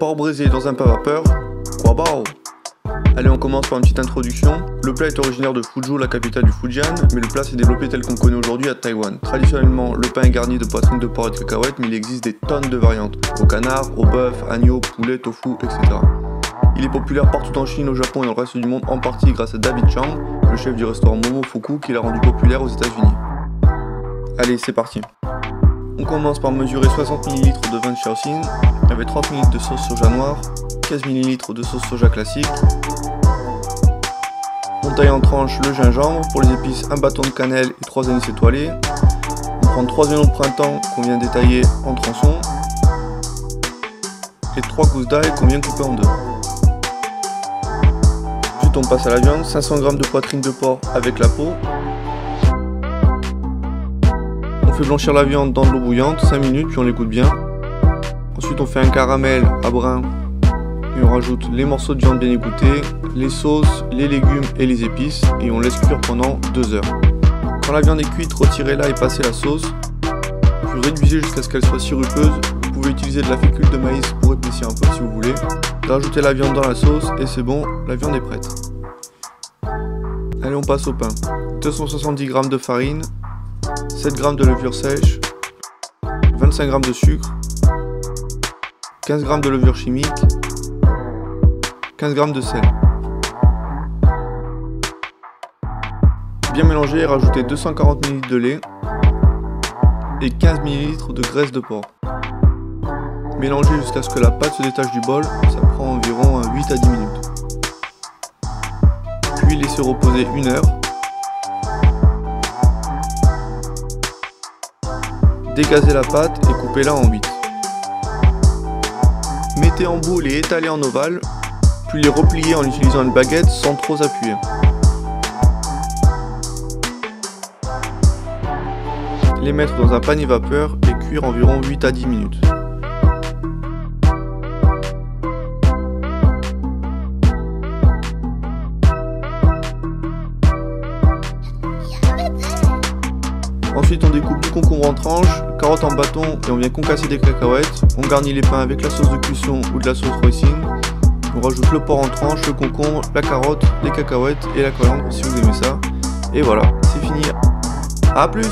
Porc braisé dans un pain vapeur, quoi bao. Allez, on commence par une petite introduction. Le plat est originaire de Fuzhou, la capitale du Fujian, mais le plat s'est développé tel qu'on connaît aujourd'hui à Taïwan. Traditionnellement, le pain est garni de poitrine de porc et de cacahuètes, mais il existe des tonnes de variantes. Au canard, au bœuf, agneau, poulet, tofu, etc. Il est populaire partout en Chine, au Japon et dans le reste du monde, en partie grâce à David Chang, le chef du restaurant Momofuku, qui l'a rendu populaire aux États-Unis. Allez, c'est parti. On commence par mesurer 60 ml de vin de Shaoxing, avec 30 ml de sauce soja noire, 15 ml de sauce soja classique. On taille en tranches le gingembre, pour les épices un bâton de cannelle et 3 anis étoilés. On prend 3 oignons de printemps qu'on vient détailler en tronçons et 3 gousses d'ail qu'on vient couper en deux. Ensuite on passe à la viande, 500 g de poitrine de porc avec la peau. On fait blanchir la viande dans de l'eau bouillante, 5 minutes puis on l'égoutte bien. Ensuite on fait un caramel à brun et on rajoute les morceaux de viande bien égouttés, les sauces, les légumes et les épices et on laisse cuire pendant 2 heures. Quand la viande est cuite, retirez-la et passez la sauce, puis réduisez jusqu'à ce qu'elle soit sirupeuse. Vous pouvez utiliser de la fécule de maïs pour épaissir un peu si vous voulez. Rajoutez la viande dans la sauce et c'est bon, la viande est prête. Allez, on passe au pain. 270 g de farine, 7 g de levure sèche, 25 g de sucre, 15 g de levure chimique, 15 g de sel. Bien mélanger et rajouter 240 ml de lait et 15 ml de graisse de porc. Mélangez jusqu'à ce que la pâte se détache du bol, ça prend environ 8 à 10 minutes. Puis laissez reposer 1 heure. Dégazez la pâte et coupez-la en 8. Mettez en boule et étalez en ovale, puis les replier en utilisant une baguette sans trop appuyer. Les mettre dans un panier vapeur et cuire environ 8 à 10 minutes. Ensuite on découpe du concombre en tranches, carottes en bâtons et on vient concasser des cacahuètes. On garnit les pains avec la sauce de cuisson ou de la sauce hoisin. On rajoute le porc en tranches, le concombre, la carotte, les cacahuètes et la coriandre si vous aimez ça. Et voilà, c'est fini. A plus!